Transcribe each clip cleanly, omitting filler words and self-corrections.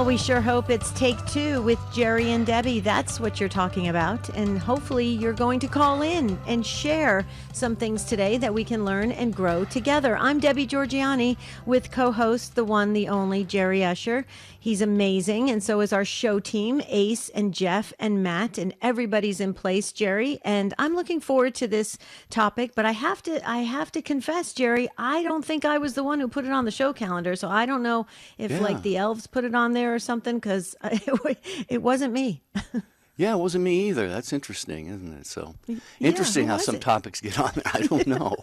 Well, we sure hope it's Take Two with Jerry and Debbie. That's what you're talking about. And hopefully you're going to call in and share some things today that we can learn and grow together. I'm Debbie Georgianni with co-host, the one, the only, Jerry Usher. He's amazing. And so is our show team, Ace and Jeff and Matt, and everybody's in place, Jerry. And I'm looking forward to this topic, but I have to confess, Jerry, I don't think I was the one who put it on the show calendar. So I don't know if like the elves put it on there or something, because it wasn't me. Yeah, it wasn't me either. That's interesting, isn't it? So interesting how some topics get on there. I don't know.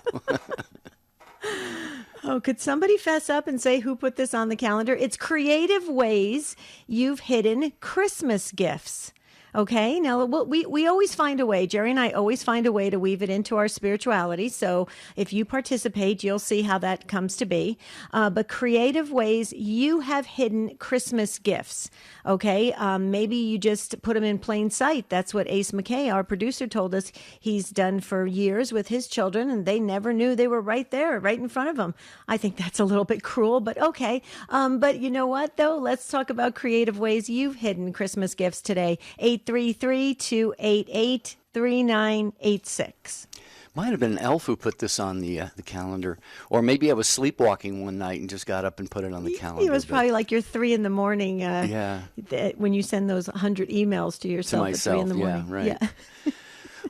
Oh, could somebody fess up and say who put this on the calendar? It's creative ways you've hidden Christmas gifts. Okay, now we always find a way. Jerry and I always find a way to weave it into our spirituality. So if you participate, you'll see how that comes to be. But creative ways you have hidden Christmas gifts. Okay, maybe you just put them in plain sight. That's what Ace McKay, our producer, told us he's done for years with his children, and they never knew they were right there, right in front of them. I think that's a little bit cruel, but okay. But you know what, though? Let's talk about creative ways you've hidden Christmas gifts today. 833-288-3986. Might have been an elf who put this on the calendar, or maybe I was sleepwalking one night and just got up and put it on the calendar. It was probably like your 3 a.m. when you send those 100 emails to yourself at 3 a.m. Yeah, right. Yeah.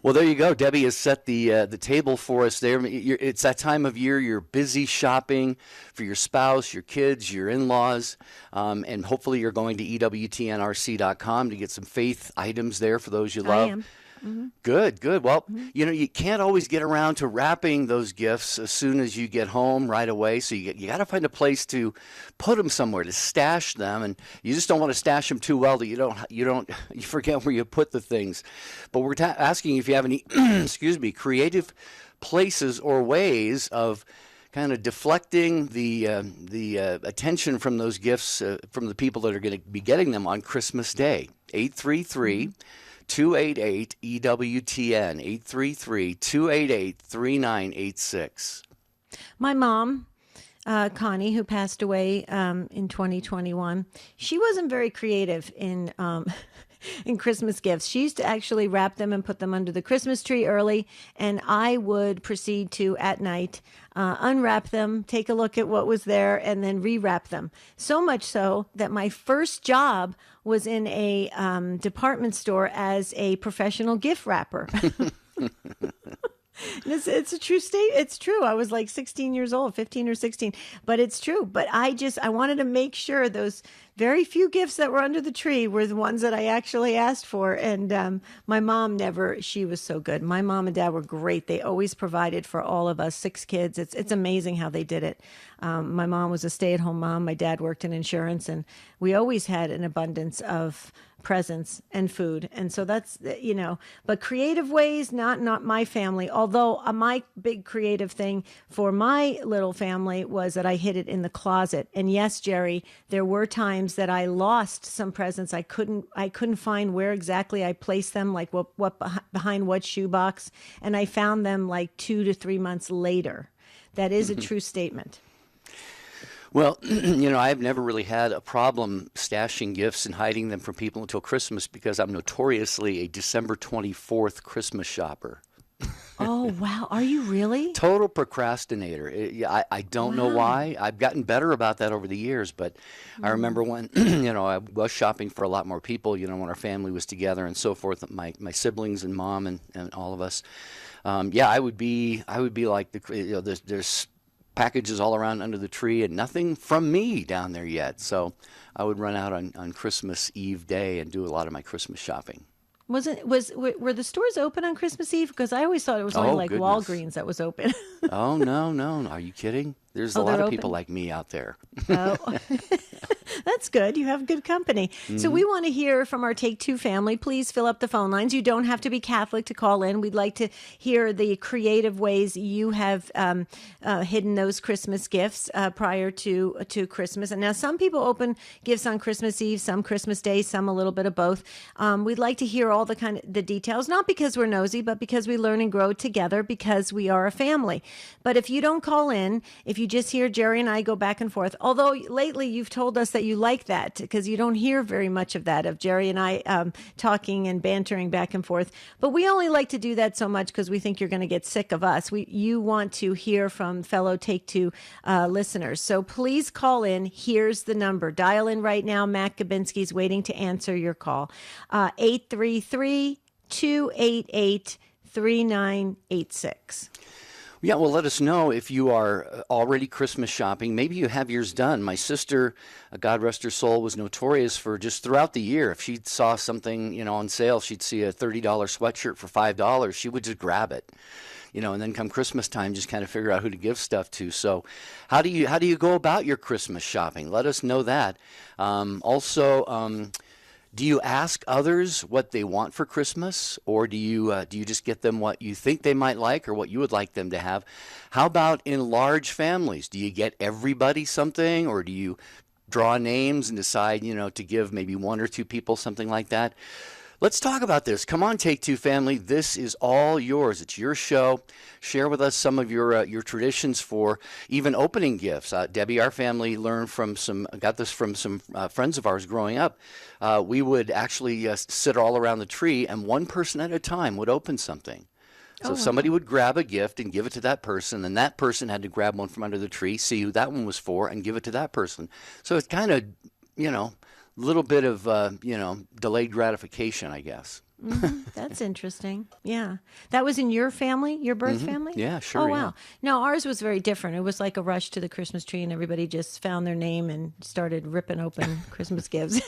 Well, there you go. Debbie has set the table for us there. It's that time of year. You're busy shopping for your spouse, your kids, your in-laws, and hopefully you're going to EWTNRC.com to get some faith items there for those you love. I am. Mm-hmm. Good. Well, you can't always get around to wrapping those gifts as soon as you get home right away. So you got to find a place to put them somewhere, to stash them, and you just don't want to stash them too well that you forget where you put the things. But we're asking if you have any, creative places or ways of kind of deflecting the attention from those gifts from the people that are going to be getting them on Christmas Day. 833-288-EWTN, 833-288-3986. My mom, Connie, who passed away in 2021, she wasn't very creative in Christmas gifts. She used to actually wrap them and put them under the Christmas tree early, and I would proceed to, at night, unwrap them, take a look at what was there, and then rewrap them. So much so that my first job was in a department store as a professional gift wrapper. It's a true state. It's true. I was like 16 years old, 15 or 16, but it's true. But I wanted to make sure those very few gifts that were under the tree were the ones that I actually asked for. And my mom she was so good. My mom and dad were great. They always provided for all of us, 6 kids. It's amazing how they did it. My mom was a stay-at-home mom. My dad worked in insurance, and we always had an abundance of presents and food. And so that's, but creative ways, not my family. Although my big creative thing for my little family was that I hid it in the closet. And yes, Jerry, there were times that I lost some presents. I couldn't find where exactly I placed them, like what behind what shoebox. And I found them like 2 to 3 months later. That is a true statement. Well, I've never really had a problem stashing gifts and hiding them from people until Christmas because I'm notoriously a December 24th Christmas shopper. Oh, wow. Are you really? Total procrastinator. I don't know why. I've gotten better about that over the years, but I remember when, I was shopping for a lot more people, when our family was together and so forth, my siblings and mom and all of us. I would be like, there's packages all around under the tree and nothing from me down there yet. So I would run out on Christmas Eve day and do a lot of my Christmas shopping. Were the stores open on Christmas Eve? Because I always thought it was only goodness. Walgreens that was open. Oh, no. Are you kidding? There's a lot of people like me out there. Oh. That's good. You have good company. Mm-hmm. So we want to hear from our Take Two family. Please fill up the phone lines. You don't have to be Catholic to call in. We'd like to hear the creative ways you have hidden those Christmas gifts prior to Christmas. And now some people open gifts on Christmas Eve, some Christmas Day, some a little bit of both. We'd like to hear all the details, not because we're nosy, but because we learn and grow together because we are a family. But if you don't call in, if you just hear Jerry and I go back and forth, although lately you've told us that that you like that, because you don't hear very much of that, of Jerry and I talking and bantering back and forth. But we only like to do that so much because we think you're going to get sick of us. You want to hear from fellow Take Two listeners. So please call in. Here's the number. Dial in right now. Matt Gabinski's waiting to answer your call. 833-288-3986. Yeah, well, let us know if you are already Christmas shopping. Maybe you have yours done. My sister, God rest her soul, was notorious for just throughout the year, if she saw something, on sale, she'd see a $30 sweatshirt for $5, she would just grab it. And then come Christmas time, just kind of figure out who to give stuff to. So how do you go about your Christmas shopping? Let us know that. Do you ask others what they want for Christmas, or do you just get them what you think they might like or what you would like them to have? How about in large families? Do you get everybody something, or do you draw names and decide, to give maybe one or two people something like that? Let's talk about this. Come on, Take Two family. This is all yours. It's your show. Share with us some of your traditions for even opening gifts. Debbie, our family got this from some friends of ours growing up. We would actually sit all around the tree, and one person at a time would open something. So somebody would grab a gift and give it to that person, and that person had to grab one from under the tree, see who that one was for, and give it to that person. So it's kind of, little bit of, delayed gratification, I guess. That's interesting. Yeah. That was in your family, your birth family? Yeah, sure. Oh, wow. Yeah. No, ours was very different. It was like a rush to the Christmas tree, and everybody just found their name and started ripping open Christmas gifts.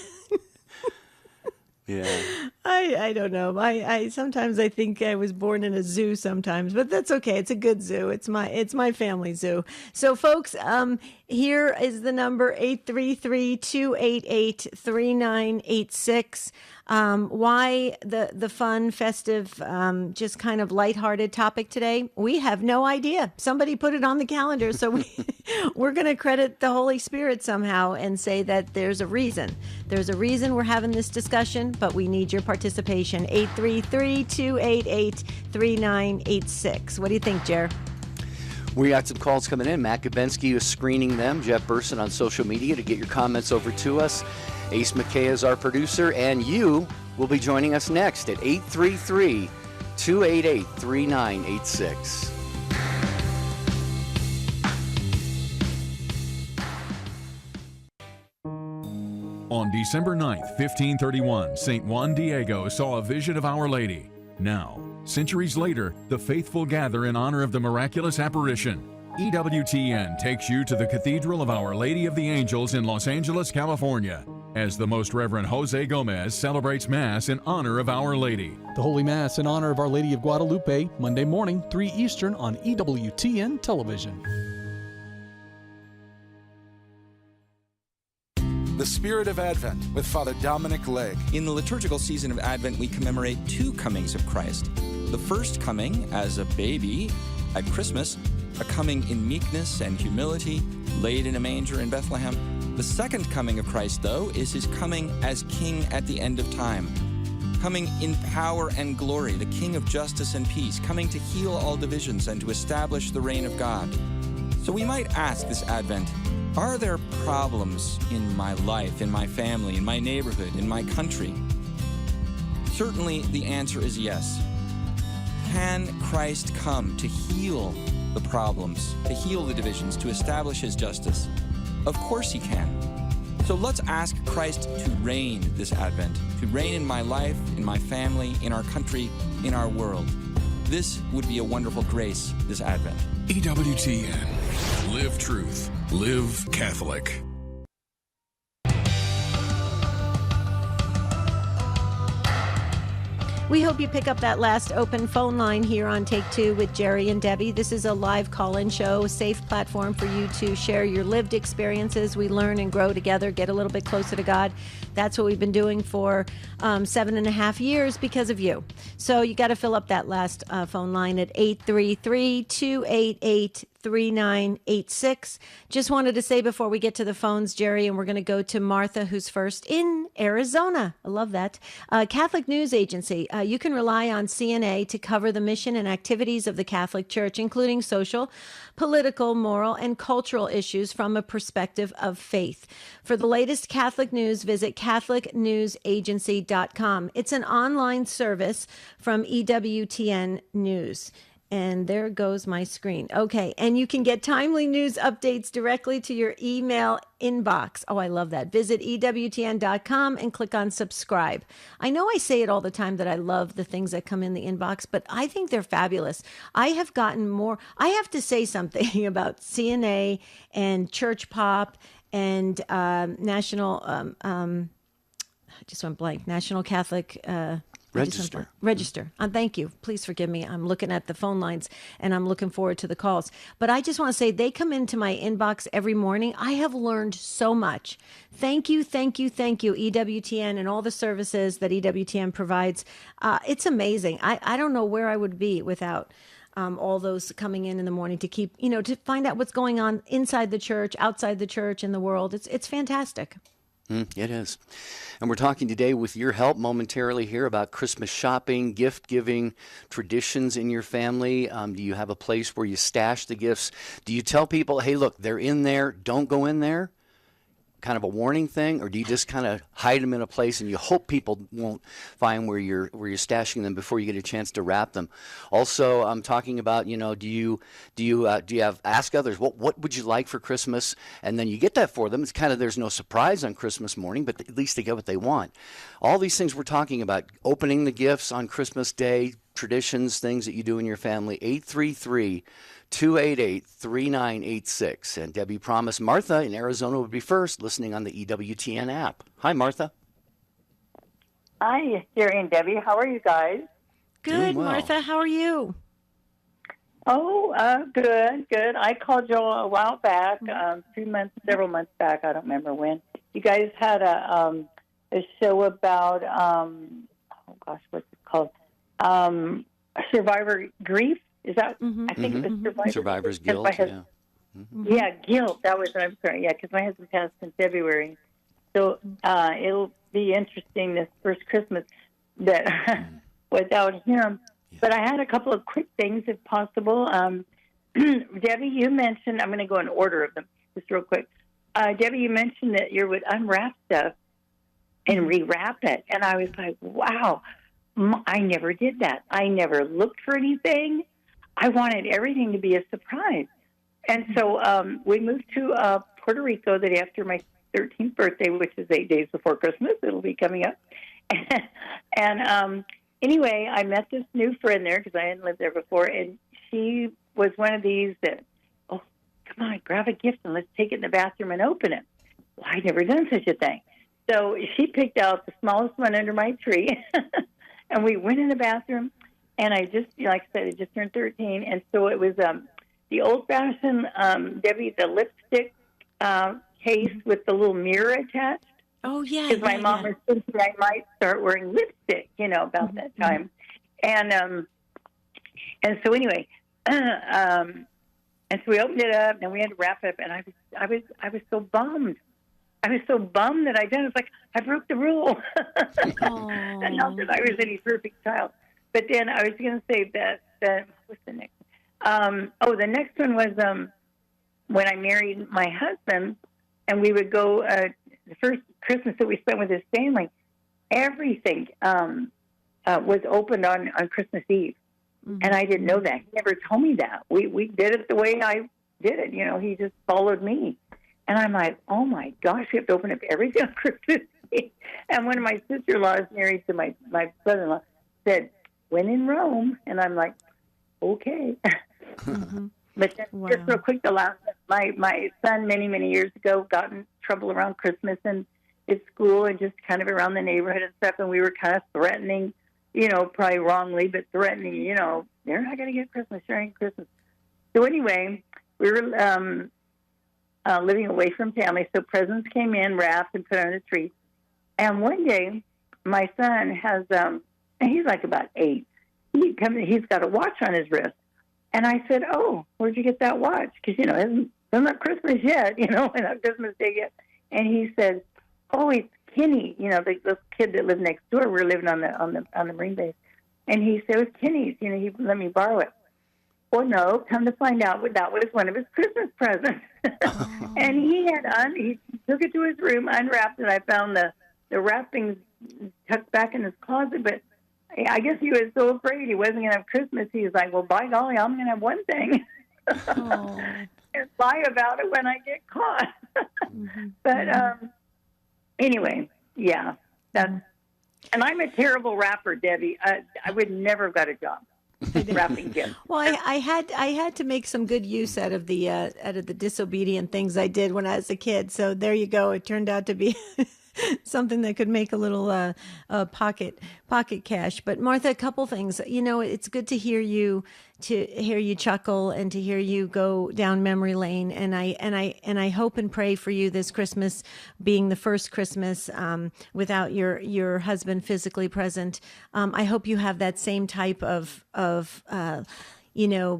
Yeah. I don't know. I sometimes I think I was born in a zoo sometimes, but that's okay. It's a good zoo. It's my family zoo. So folks, here is the number 833-288-3986. Why the fun, festive, just kind of lighthearted topic today? We have no idea. Somebody put it on the calendar, so we're going to credit the Holy Spirit somehow and say that there's a reason. There's a reason we're having this discussion, but we need your participation. 833-288-3986. What do you think, Jer? We got some calls coming in. Matt Gabinski is screening them. Jeff Burson on social media to get your comments over to us. Ace McKay is our producer, and you will be joining us next at 833-288-3986. On December 9th, 1531, St. Juan Diego saw a vision of Our Lady. Now, centuries later, the faithful gather in honor of the miraculous apparition. EWTN takes you to the Cathedral of Our Lady of the Angels in Los Angeles, California, as the Most Reverend Jose Gomez celebrates Mass in honor of Our Lady. The Holy Mass in honor of Our Lady of Guadalupe, Monday morning, 3 Eastern on EWTN television. The Spirit of Advent with Father Dominic Legg. In the liturgical season of Advent, we commemorate two comings of Christ. The first coming as a baby at Christmas, a coming in meekness and humility, laid in a manger in Bethlehem. The second coming of Christ, though, is his coming as King at the end of time. Coming in power and glory, the King of justice and peace, coming to heal all divisions and to establish the reign of God. So we might ask this Advent, are there problems in my life, in my family, in my neighborhood, in my country? Certainly the answer is yes. Can Christ come to heal the problems, to heal the divisions, to establish his justice? Of course he can. So let's ask Christ to reign this Advent, to reign in my life, in my family, in our country, in our world. This would be a wonderful grace this Advent. EWTN. Live truth. Live Catholic. We hope you pick up that last open phone line here on Take Two with Jerry and Debbie. This is a live call-in show, a safe platform for you to share your lived experiences. We learn and grow together, get a little bit closer to God. That's what we've been doing for 7.5 years because of you. So you got to fill up that last phone line at 833-288-3986. Just wanted to say before we get to the phones, Jerry, and we're going to go to Martha, who's first in Arizona. I love that. Catholic News Agency. you can rely on CNA to cover the mission and activities of the Catholic Church, including social, political, moral, and cultural issues from a perspective of faith. For the latest Catholic news, visit CatholicNewsAgency.com. It's an online service from EWTN News. And there goes my screen. Okay. And you can get timely news updates directly to your email inbox. Oh, I love that. Visit EWTN.com and click on subscribe. I know I say it all the time that I love the things that come in the inbox, but I think they're fabulous. I have gotten more. I have to say something about CNA and church pop and national, I just went blank, National Catholic Register. Thank you. Please forgive me. I'm looking at the phone lines and I'm looking forward to the calls. But I just want to say they come into my inbox every morning. I have learned so much. Thank you, EWTN, and all the services that EWTN provides. It's amazing. I don't know where I would be without all those coming in the morning to keep, to find out what's going on inside the church, outside the church, in the world. It's fantastic. It is. And we're talking today with your help momentarily here about Christmas shopping, gift giving, traditions in your family. Do you have a place where you stash the gifts? Do you tell people, hey, look, they're in there, don't go in there? Kind of a warning thing, or do you just kind of hide them in a place and you hope people won't find where you're stashing them before you get a chance to wrap them? Also, I'm talking about, do you have ask others what would you like for Christmas, and then you get that for them. It's kind of there's no surprise on Christmas morning, but at least they get what they want. All these things we're talking about, opening the gifts on Christmas Day, traditions, things that you do in your family. 833-288-3986. And Debbie promised Martha in Arizona would be first, listening on the EWTN app. Hi, Martha. Hi, Jerry and Debbie. How are you guys? Good, well. Martha. How are you? Oh, good. I called you a while back, several months back. I don't remember when. You guys had a show about, what's it called? Survivor grief. Is that? Mm-hmm. I think it was Survivor's guilt. Yeah. Yeah, guilt. That was. I'm sorry. Yeah, because my husband passed in February, so it'll be interesting this first Christmas that without him. Yeah. But I had a couple of quick things, if possible. Debbie, you mentioned. I'm going to go in order of them, just real quick. Debbie, you mentioned that you would unwrap stuff and rewrap it, and I was like, wow. I never did that. I never looked for anything. I wanted everything to be a surprise. And so we moved to Puerto Rico the day after my 13th birthday, which is 8 days before Christmas. It'll be coming up. And anyway, I met this new friend there because I hadn't lived there before, and she was one of these that, oh, come on, grab a gift and let's take it in the bathroom and open it. Well, I'd never done such a thing. So she picked out the smallest one under my tree. And we went in the bathroom, and I just, like I said, I just turned 13, and so it was the old-fashioned, Debbie, the lipstick case with the little mirror attached. Oh, yeah. Because my mom was thinking I might start wearing lipstick, about that time. And so anyway, and so we opened it up, and we had to wrap it up, and I was so bummed. I was so bummed that I did. I was like, I broke the rule. And not that I was any perfect child. But then I was going to say that what's the next one? The next one was when I married my husband, and we would go, the first Christmas that we spent with his family, everything was opened on Christmas Eve. Mm-hmm. And I didn't know that. He never told me that. We did it the way I did it. He just followed me. And I'm like, oh, my gosh, we have to open up everything on Christmas Eve. And one of my sister-in-laws married to my brother-in-law said, when in Rome. And I'm like, okay. Mm-hmm. But then just real quick, my son many, many years ago got in trouble around Christmas and at school and just kind of around the neighborhood and stuff. And we were kind of threatening, probably wrongly, but threatening, they're not going to get Christmas during Christmas. So anyway, we were living away from family, so presents came in, wrapped, and put on the tree. And one day, my son has, and he's like about 8, he's got a watch on his wrist. And I said, oh, where'd you get that watch? Because, it's not Christmas yet, not Christmas Day yet. And he said, oh, it's Kenny, the kid that lived next door. We're living on the Marine base. And he said, it was Kenny's. He let me borrow it. Well, no, come to find out, that was one of his Christmas presents. And he took it to his room, unwrapped it. I found the wrappings tucked back in his closet, but I guess he was so afraid he wasn't going to have Christmas. He was like, well, by golly, I'm going to have one thing. And lie about it when I get caught. But anyway, yeah. And I'm a terrible rapper, Debbie. I would never have got a job wrapping gifts. Well, I had to make some good use out of the disobedient things I did when I was a kid. So there you go. It turned out to be something that could make a little pocket cash. But Martha, a couple things. It's good to hear you chuckle and to hear you go down memory lane. And I hope and pray for you this Christmas, being the first Christmas without your husband physically present. I hope you have that same type of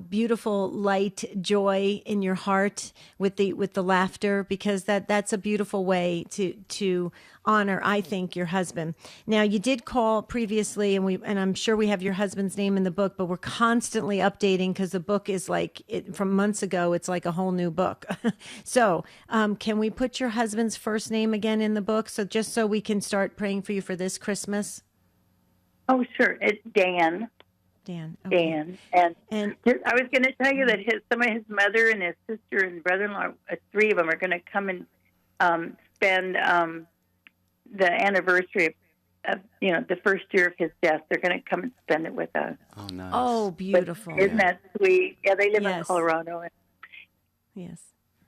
beautiful light joy in your heart with the laughter, because that's a beautiful way to honor, I think, your husband. Now, you did call previously, and I'm sure we have your husband's name in the book, but we're constantly updating because the book is from months ago. It's like a whole new book. So, can we put your husband's first name again in the book, just so we can start praying for you for this Christmas? Oh, sure. It's Dan. Dan. Okay. Dan. And I was going to tell you that some of his mother and his sister and brother-in-law, 3 of them, are going to come and spend the anniversary of the first year of his death. They're going to come and spend it with us. Oh, nice. Oh, beautiful. But isn't that sweet? Yeah, they live in Colorado. Yes.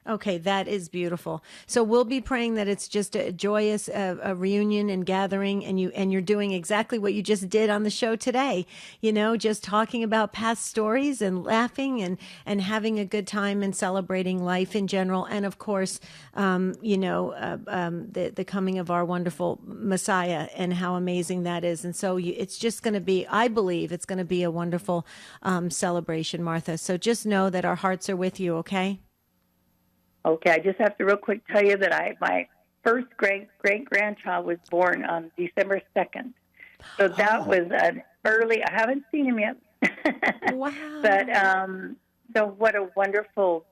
Okay, that is beautiful. So we'll be praying that it's just a joyous a reunion and gathering, and you're doing exactly what you just did on the show today. Just talking about past stories and laughing and having a good time and celebrating life in general, and of course, the coming of our wonderful Messiah and how amazing that is. And so it's just going to be, I believe, it's going to be a wonderful celebration, Martha. So just know that our hearts are with you. Okay. Okay, I just have to real quick tell you that my first great-grandchild was born on December 2nd. So that was an early, I haven't seen him yet. Wow. But so what a wonderful,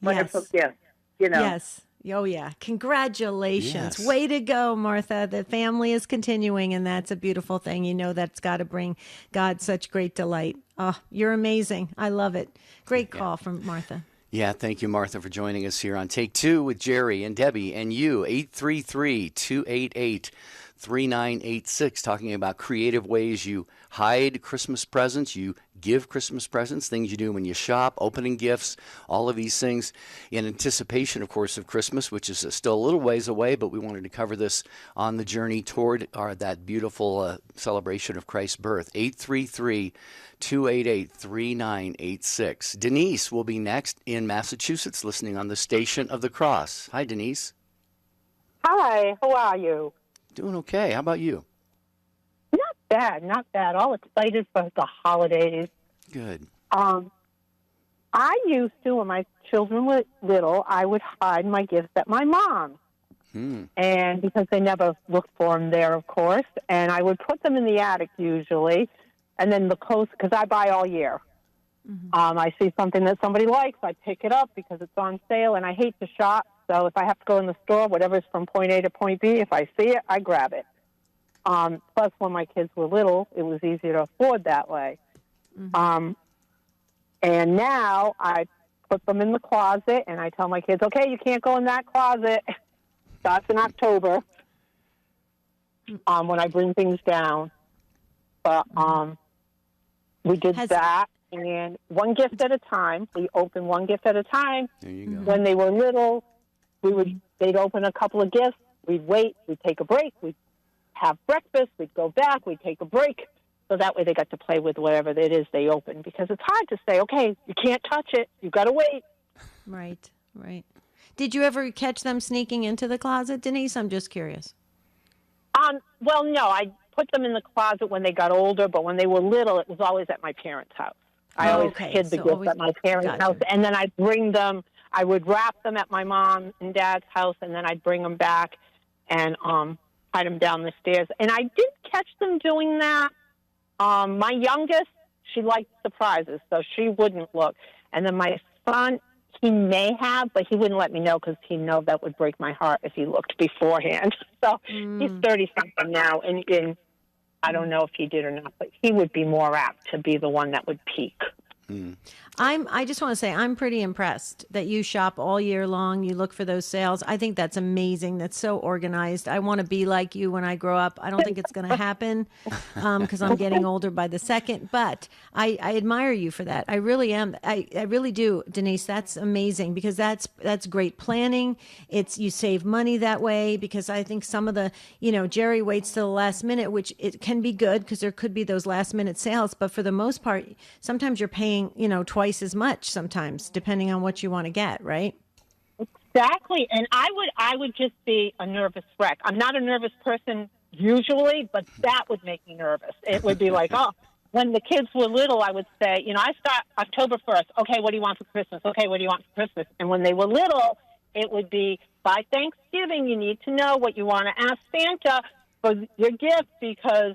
wonderful gift, Yes. Oh, yeah. Congratulations. Yes. Way to go, Martha. The family is continuing, and that's a beautiful thing. That's got to bring God such great delight. Oh, you're amazing. I love it. Great call from Martha. Yeah, thank you, Martha, for joining us here on Take Two with Jerry and Debbie and you, 833-288-3986, talking about creative ways you hide Christmas presents, you give Christmas presents, things you do when you shop, opening gifts, all of these things in anticipation, of course, of Christmas, which is still a little ways away, but we wanted to cover this on the journey toward that beautiful celebration of Christ's birth. 833-288-3986. Denise will be next in Massachusetts, listening on the Station of the Cross. Hi, Denise. Hi, how are you? Doing okay. How about you? Not bad. All excited for the holidays. Good. I used to, when my children were little, I would hide my gifts at my mom's. And because they never looked for them there, of course, and I would put them in the attic usually, and then the clothes, because I buy all year. I see something that somebody likes, I pick it up because it's on sale, and I hate to shop, so if I have to go in the store, whatever's from point A to point B, if I see it, I grab it. Plus, when my kids were little, it was easier to afford that way. And now I put them in the closet, and I tell my kids, okay, you can't go in that closet. Starts in October when I bring things down. But we did that, and one gift at a time. We opened one gift at a time. There you go. When they were little, they'd open a couple of gifts. We'd wait. We'd take a break. We'd have breakfast. We'd go back. We'd take a break. So that way they got to play with whatever it is they open. Because it's hard to say, okay, you can't touch it. You've got to wait. Right. Did you ever catch them sneaking into the closet, Denise? I'm just curious. Well, no. I put them in the closet when they got older, but when they were little, it was always at my parents' house. I always hid the gifts at my parents' house, and then I'd bring them. I would wrap them at my mom and dad's house, and then I'd bring them back and hide them down the stairs. And I did catch them doing that My youngest, she liked surprises, so she wouldn't look. And then my son, he may have, but he wouldn't let me know because he know that would break my heart if he looked beforehand. So he's 30-something now, and I don't know if he did or not, but he would be more apt to be the one that would peek. I just want to say I'm pretty impressed that you shop all year long. You look for those sales. I think that's amazing. That's so organized. I want to be like you when I grow up. I don't think it's going to happen because I'm getting older by the second. But I admire you for that. I really am. I really do, Denise. That's amazing because that's great planning. You save money that way because I think some of the Jerry waits till the last minute, which it can be good because there could be those last minute sales. But for the most part, sometimes you're paying twice as much sometimes depending on what you want to get, right? Exactly. And I would just be a nervous wreck. I'm not a nervous person usually, but that would make me nervous. It would be like, when the kids were little, I would say, I start October 1st. Okay, what do you want for Christmas? Okay, what do you want for Christmas? And when they were little, it would be by Thanksgiving, you need to know what you want to ask Santa for your gift because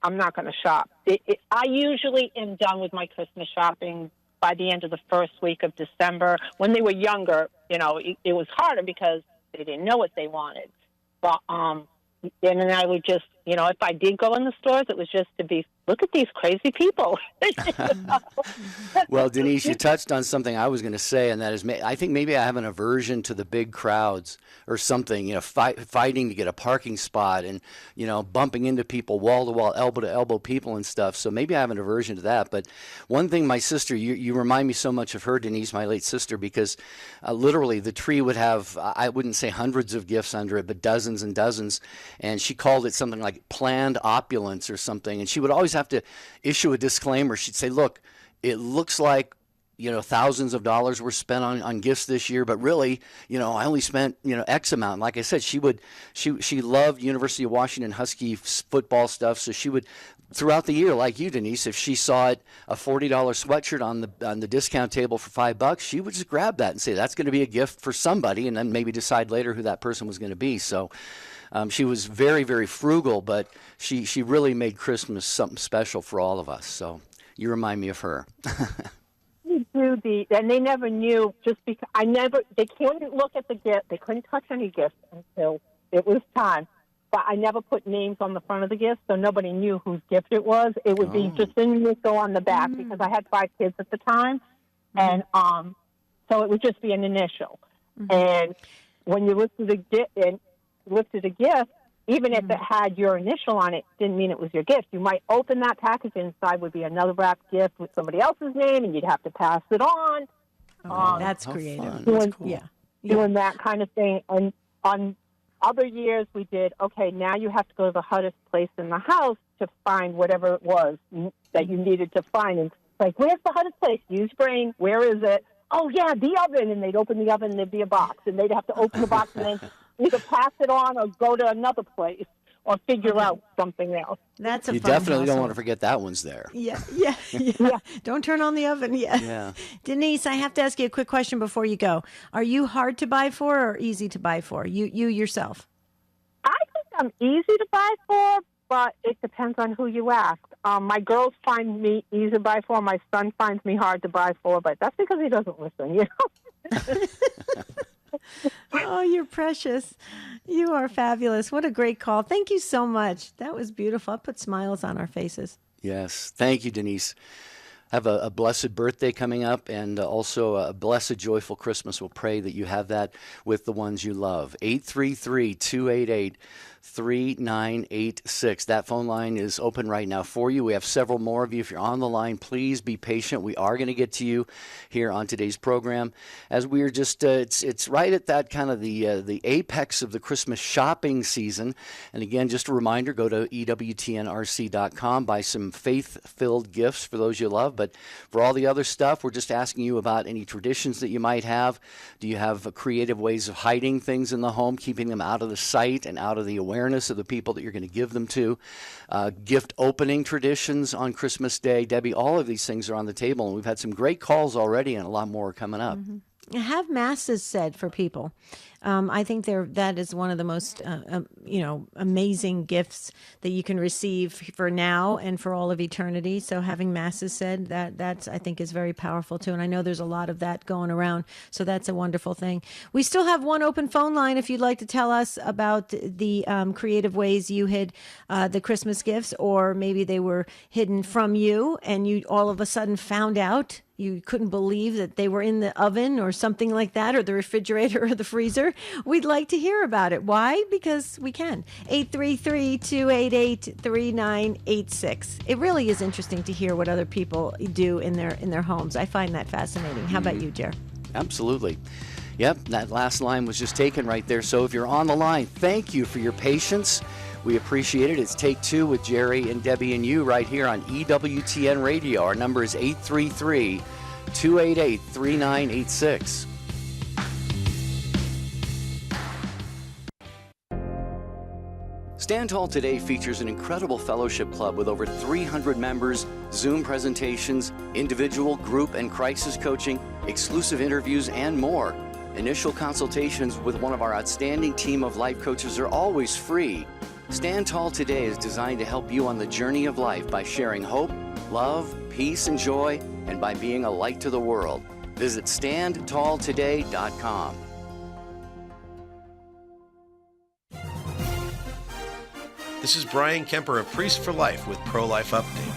I'm not going to shop. I usually am done with my Christmas shopping by the end of the first week of December. When they were younger, it was harder because they didn't know what they wanted. But then I would just, if I did go in the stores, it was just to be, look at these crazy people. Well, Denise, you touched on something I was going to say, and that is I think maybe I have an aversion to the big crowds or something, fighting to get a parking spot and, bumping into people wall to wall, elbow to elbow people and stuff. So maybe I have an aversion to that. But one thing, my sister, you remind me so much of her, Denise, my late sister, because literally the tree would have, I wouldn't say hundreds of gifts under it, but dozens and dozens. And she called it something like planned opulence or something. And she would always have to issue a disclaimer. She'd say, look, it looks like thousands of dollars were spent on gifts this year, but really, I only spent, X amount. And like I said, she loved University of Washington Husky football stuff. So she would, throughout the year, like you, Denise, if she saw it, a $40 sweatshirt on the discount table for $5, she would just grab that and say, that's going to be a gift for somebody. And then maybe decide later who that person was going to be. So she was very, very frugal, but she really made Christmas something special for all of us. So you remind me of her. And they never knew just because they couldn't look at the gift. They couldn't touch any gifts until it was time. But I never put names on the front of the gift, so nobody knew whose gift it was. It would be just an initial on the back because I had 5 kids at the time. And so it would just be an initial. And when you lifted a gift, even if it had your initial on it, didn't mean it was your gift. You might open that package, inside would be another wrapped gift with somebody else's name, and you'd have to pass it on. That's creative. Doing, That's cool. Doing that kind of thing. And on other years, we did, okay, now you have to go to the hottest place in the house to find whatever it was that you needed to find. And like, where's the hottest place? Use brain. Where is it? Oh, yeah, the oven. And they'd open the oven, and there'd be a box. And they'd have to open the box and then either pass it on or go to another place or figure out something else. That's a You fun definitely don't household. want to forget that one's there. Yeah. Don't turn on the oven yet. Yeah. Denise, I have to ask you a quick question before you go. Are you hard to buy for or easy to buy for? You yourself? I think I'm easy to buy for, but it depends on who you ask. My girls find me easy to buy for. My son finds me hard to buy for, but that's because he doesn't listen, Oh, you're precious. You are fabulous. What a great call. Thank you so much. That was beautiful. I put smiles on our faces. Yes. Thank you, Denise. Have a blessed birthday coming up and also a blessed, joyful Christmas. We'll pray that you have that with the ones you love. 833-288-3986. That phone line is open right now for you. We have several more of you. If you're on the line, please be patient. We are going to get to you here on today's program. As we are just, it's right at that kind of the apex of the Christmas shopping season. And again, just a reminder, go to EWTNRC.com, buy some faith-filled gifts for those you love. But for all the other stuff, we're just asking you about any traditions that you might have. Do you have creative ways of hiding things in the home, keeping them out of the sight and out of the awareness of the people that you're going to give them to? Gift opening traditions on Christmas Day. Debbie, all of these things are on the table, and we've had some great calls already and a lot more coming up. Have masses said for people. I think that is one of the most, amazing gifts that you can receive for now and for all of eternity. So having masses said, that's I think is very powerful too. And I know there's a lot of that going around. So that's a wonderful thing. We still have one open phone line if you'd like to tell us about the creative ways you hid the Christmas gifts, or maybe they were hidden from you and you all of a sudden found out. You couldn't believe that they were in the oven or something like that, or the refrigerator or the freezer. We'd like to hear about it. Why? Because we can. 833-288-3986. It really is interesting to hear what other people do in their homes. I find that fascinating. How about you, Jer? Absolutely. Yep, that last line was just taken right there. So if you're on the line, thank you for your patience. We appreciate it. It's Take Two with Jerry and Debbie and you right here on EWTN Radio. Our number is 833-288-3986. Stand Tall Today features an incredible fellowship club with over 300 members, Zoom presentations, individual, group, and crisis coaching, exclusive interviews, and more. Initial consultations with one of our outstanding team of life coaches are always free. Stand Tall Today is designed to help you on the journey of life by sharing hope, love, peace, and joy, and by being a light to the world. Visit StandTallToday.com. This is Brian Kemper, a priest for life with Pro-Life Update.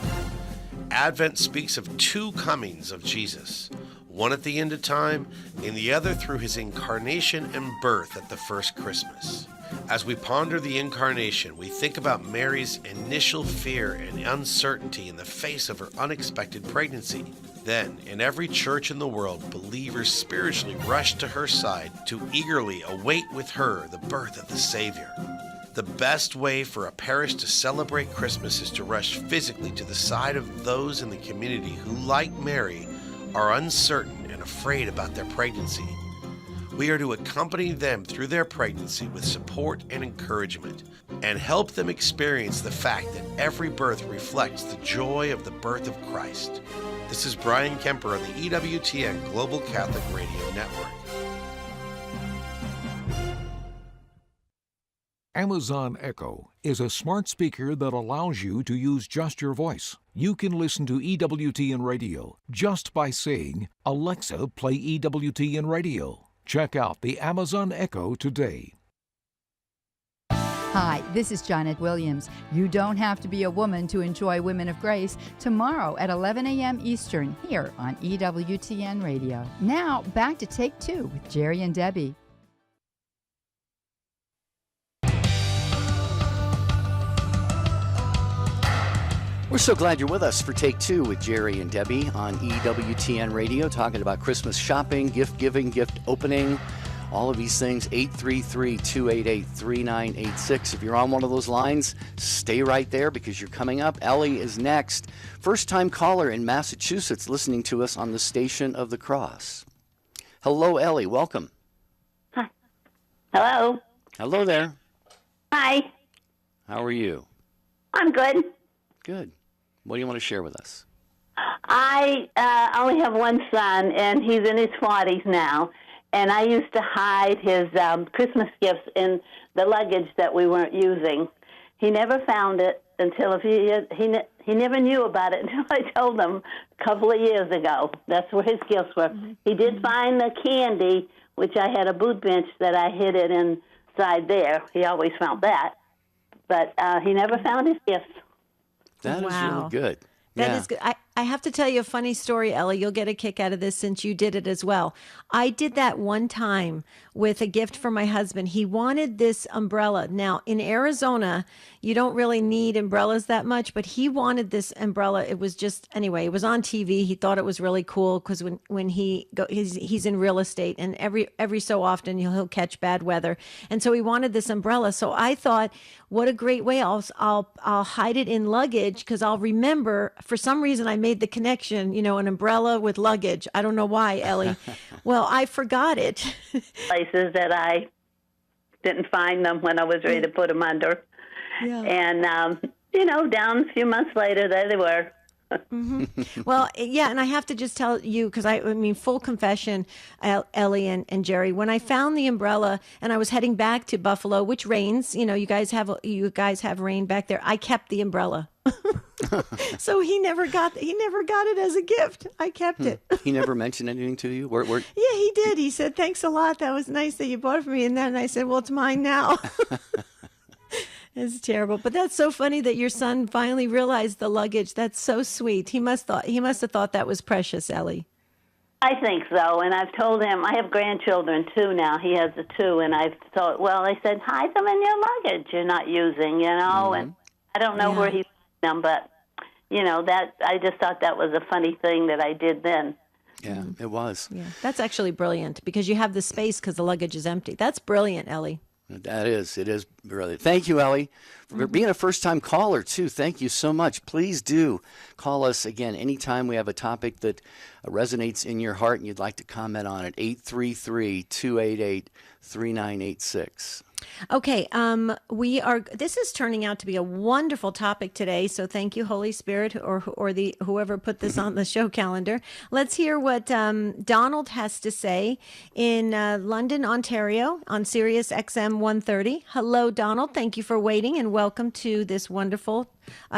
Advent speaks of two comings of Jesus, one at the end of time and the other through his incarnation and birth at the first Christmas. As we ponder the incarnation, we think about Mary's initial fear and uncertainty in the face of her unexpected pregnancy. Then, in every church in the world, believers spiritually rush to her side to eagerly await with her the birth of the Savior. The best way for a parish to celebrate Christmas is to rush physically to the side of those in the community who, like Mary, are uncertain and afraid about their pregnancy. We are to accompany them through their pregnancy with support and encouragement, and help them experience the fact that every birth reflects the joy of the birth of Christ. This is Brian Kemper on the EWTN Global Catholic Radio Network. Amazon Echo is a smart speaker that allows you to use just your voice. You can listen to EWTN Radio just by saying, "Alexa, play EWTN Radio." Check out the Amazon Echo today. Hi, this is Janet Williams. You don't have to be a woman to enjoy Women of Grace tomorrow at 11 a.m. Eastern here on EWTN Radio. Now, back to Take Two with Jerry and Debbie. We're so glad you're with us for Take Two with Jerry and Debbie on EWTN Radio, talking about Christmas shopping, gift giving, gift opening, all of these things. 833-288-3986. If you're on one of those lines, stay right there because you're coming up. Ellie is next. First-time caller in Massachusetts listening to us on the Station of the Cross. Hello, Ellie. Welcome. Hi. Hello. Hello there. Hi. How are you? I'm good. Good. What do you want to share with us? I only have one son, and he's in his 40s now. And I used to hide his Christmas gifts in the luggage that we weren't using. He never found it until he never knew about it until I told him a couple of years ago. That's where his gifts were. Mm-hmm. He did find the candy, which I had a boot bench that I hid it inside there. He always found that. But he never found his gifts. That is really good. That is good. I have to tell you a funny story, Ellie. You'll get a kick out of this since you did it as well. I did that one time with a gift for my husband. He wanted this umbrella. Now, in Arizona, you don't really need umbrellas that much, but he wanted this umbrella. It was just, anyway, it was on TV. He thought it was really cool because when he's in real estate, and every so often he'll catch bad weather. And so he wanted this umbrella. So I thought, what a great way. I'll hide it in luggage because I'll remember. For some reason, I made the connection, an umbrella with luggage. I don't know why, Ellie. Well, I forgot it. Places that I didn't find them when I was ready to put them under. Yeah. And, down a few months later, there they were. Well, yeah, and I have to just tell you, because I mean, full confession, Ellie and Jerry, when I found the umbrella and I was heading back to Buffalo, which rains, you guys have rain back there. I kept the umbrella. So he never got it as a gift. I kept it. He never mentioned anything to you? Yeah, he did. He said, "Thanks a lot. That was nice that you bought it for me." And then I said, "Well, it's mine now." It's terrible, but that's so funny that your son finally realized the luggage. That's so sweet. He must have thought that was precious, Ellie. I think so, and I've told him, I have grandchildren too now. He has the two, and I've thought, well, I said, hide them in your luggage you're not using, and I don't know where he's them, but, that I just thought that was a funny thing that I did then. Yeah, it was. Yeah, that's actually brilliant because you have the space because the luggage is empty. That's brilliant, Ellie. It is brilliant. Thank you, Ellie, for being a first-time caller, too. Thank you so much. Please do call us again anytime we have a topic that resonates in your heart and you'd like to comment on it. 833-288-3986. Okay, this is turning out to be a wonderful topic today, so thank you, Holy Spirit, or whoever put this on the show calendar. Let's hear what Donald has to say in London, Ontario, on Sirius XM 130. Hello, Donald. Thank you for waiting, and welcome to this wonderful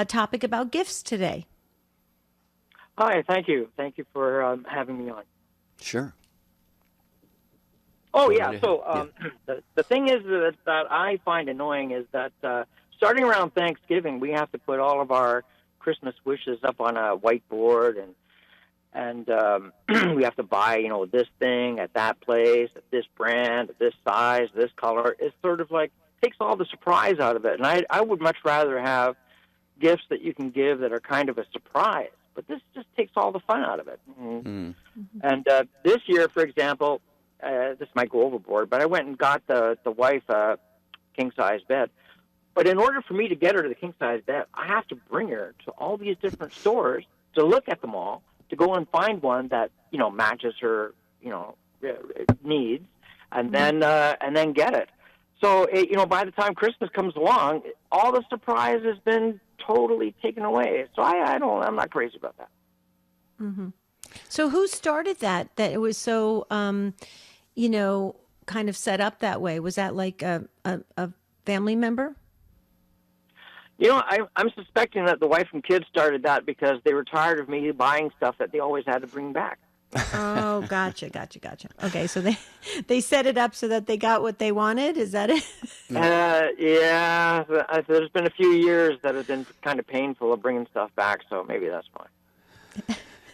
topic about gifts today. Hi, thank you. Thank you for having me on. Sure. Oh, yeah. So the thing is that I find annoying is that starting around Thanksgiving, we have to put all of our Christmas wishes up on a whiteboard, and we have to buy, this thing at that place, at this brand, at this size, this color. It's sort of like takes all the surprise out of it. And I would much rather have gifts that you can give that are kind of a surprise. But this just takes all the fun out of it. And this year, for example, this might go overboard, but I went and got the wife a king-size bed. But in order for me to get her to the king-size bed, I have to bring her to all these different stores to look at them all, to go and find one that, matches her, needs, and then get it. So, by the time Christmas comes along, all the surprise has been totally taken away. So I'm not crazy about that. Mm-hmm. So who started that it was so, kind of set up that way? Was that like a family member? I'm suspecting that the wife and kids started that because they were tired of me buying stuff that they always had to bring back. Oh, gotcha. Okay, so they set it up so that they got what they wanted? Is that it? Yeah, there's been a few years that have been kind of painful of bringing stuff back, so maybe that's fine.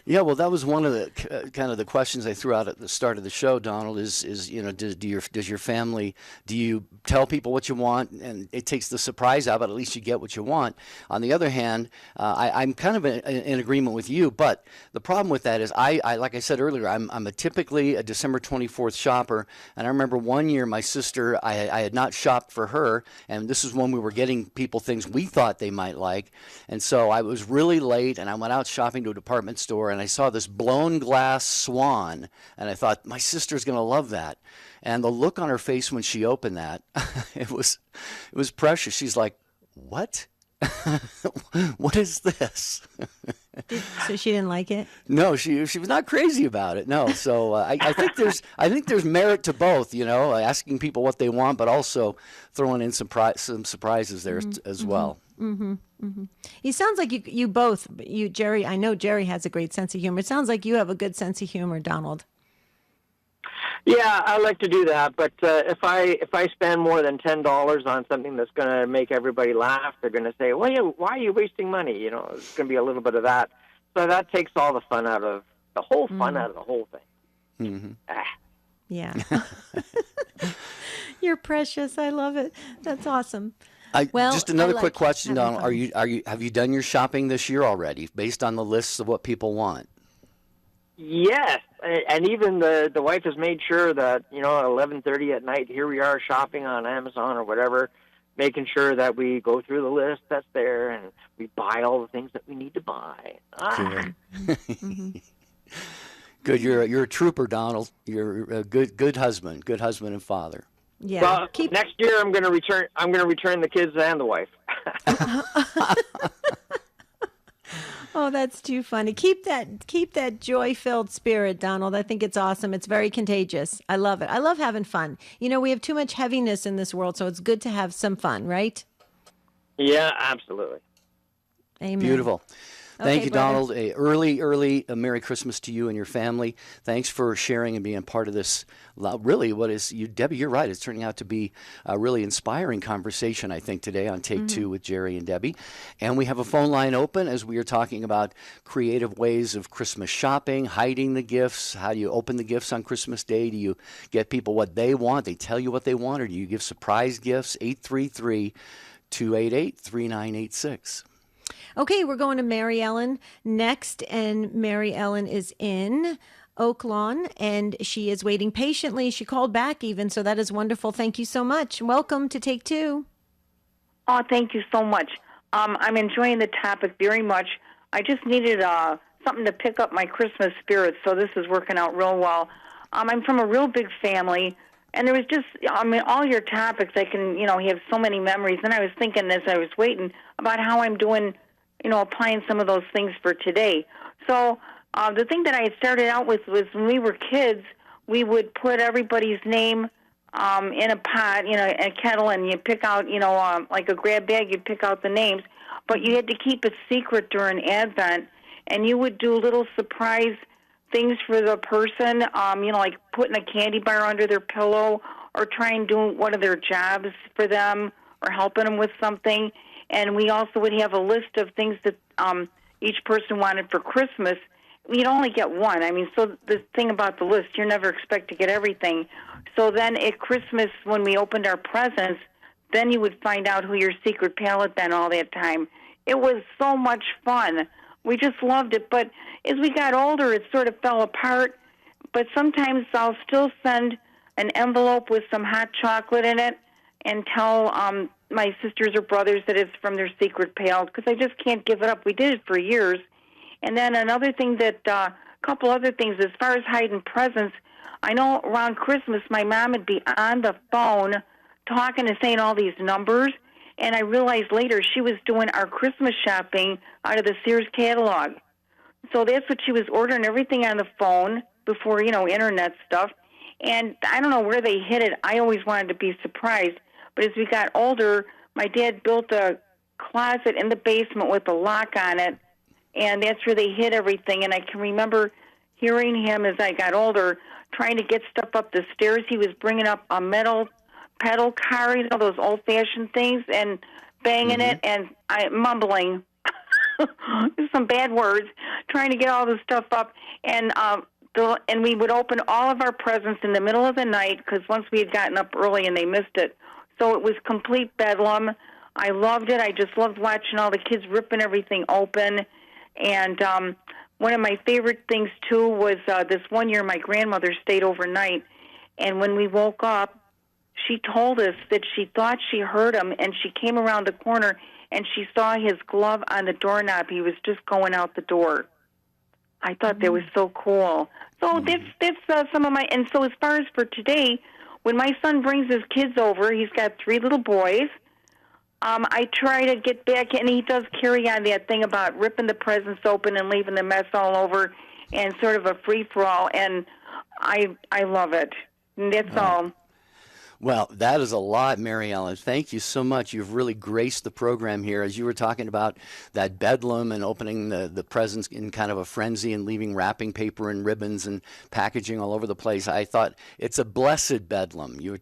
Yeah, well, that was one of the kind of the questions I threw out at the start of the show, Donald, is does your family, do you tell people what you want, and it takes the surprise out, but at least you get what you want. On the other hand, I'm kind of in agreement with you, but the problem with that is I like I said earlier, I'm typically a December 24th shopper, and I remember one year my sister, I had not shopped for her, and this is when we were getting people things we thought they might like, and so I was really late, and I went out shopping to a department store, and I saw this blown glass swan, and I thought, my sister's going to love that. And the look on her face when she opened that, it was precious. She's like, what? What is this? So she didn't like it? No, she was not crazy about it. No, so I think there's merit to both, asking people what they want, but also throwing in some surprises there as well. Mm-hmm. Mm-hmm. It sounds like you both, Jerry. I know Jerry has a great sense of humor. It sounds like you have a good sense of humor, Donald. Yeah, I like to do that, but if I spend more than $10 on something that's going to make everybody laugh, they're going to say, "Well, why are you wasting money?" It's going to be a little bit of that. So that takes all the fun out of the whole out of the whole thing. Mm-hmm. Yeah. You're precious. I love it. That's awesome. Just another quick question, Donald. Have you done your shopping this year already, based on the lists of what people want? Yes, and even the wife has made sure that at 11:30 at night, here we are shopping on Amazon or whatever, making sure that we go through the list that's there and we buy all the things that we need to buy. Good. Good. You're a trooper, Donald. You're a good husband and father. Yeah. Well, next year I'm going to return the kids and the wife. Oh, that's too funny. Keep that joy-filled spirit, Donald. I think it's awesome. It's very contagious. I love it. I love having fun. You know, we have too much heaviness in this world, so it's good to have some fun, right? Yeah, absolutely. Amen. Beautiful. Thank you, brother. Donald. A early Merry Christmas to you and your family. Thanks for sharing and being part of this. Really, what is you, Debbie? You're right. It's turning out to be a really inspiring conversation, I think, today on Take Two with Jerry and Debbie. And we have a phone line open as we are talking about creative ways of Christmas shopping, hiding the gifts. How do you open the gifts on Christmas Day? Do you get people what they want? They tell you what they want, or do you give surprise gifts? 833-288-3986. Okay, we're going to Mary Ellen next, and Mary Ellen is in Oak Lawn, and she is waiting patiently. She called back even, so that is wonderful. Thank you so much. Welcome to Take Two. Oh, thank you so much. I'm enjoying the topic very much. I just needed something to pick up my Christmas spirit, so this is working out real well. I'm from a real big family, and there was just, all your topics, I can, have so many memories. And I was thinking as I was waiting about how I'm doing, applying some of those things for today. So the thing that I started out with was when we were kids, we would put everybody's name in a pot, a kettle, and you pick out, like a grab bag, you'd pick out the names. But you had to keep it secret during Advent, and you would do little surprise things for the person, like putting a candy bar under their pillow or trying to do one of their jobs for them or helping them with something. And we also would have a list of things that each person wanted for Christmas. You'd only get one. So the thing about the list, you're never expect to get everything. So then at Christmas, when we opened our presents, then you would find out who your secret pal had been all that time. It was so much fun. We just loved it. But as we got older, it sort of fell apart. But sometimes I'll still send an envelope with some hot chocolate in it and tell my sisters or brothers that it's from their secret pal, because I just can't give it up. We did it for years. And then another thing a couple other things, as far as hiding presents, I know around Christmas my mom would be on the phone talking and saying all these numbers, and I realized later she was doing our Christmas shopping out of the Sears catalog. So that's what she was ordering, everything on the phone before, internet stuff. And I don't know where they hid it. I always wanted to be surprised. But as we got older, my dad built a closet in the basement with a lock on it, and that's where they hid everything. And I can remember hearing him as I got older trying to get stuff up the stairs. He was bringing up a metal pedal car, those old-fashioned things, and banging it, and mumbling some bad words, trying to get all the stuff up. And we would open all of our presents in the middle of the night, because once we had gotten up early and they missed it. So it was complete bedlam. I loved it. I just loved watching all the kids ripping everything open. And one of my favorite things, too, was this one year my grandmother stayed overnight. And when we woke up, she told us that she thought she heard him, and she came around the corner, and she saw his glove on the doorknob. He was just going out the door. I thought that was so cool. So that's some of my... And so as far as for today, when my son brings his kids over, he's got 3 little boys. I try to get back, and he does carry on that thing about ripping the presents open and leaving the mess all over, and sort of a free-for-all, and I love it. And that's all. Well, that is a lot, Mary Ellen. Thank you so much. You've really graced the program here. As you were talking about that bedlam and opening the presents in kind of a frenzy and leaving wrapping paper and ribbons and packaging all over the place, I thought it's a blessed bedlam. You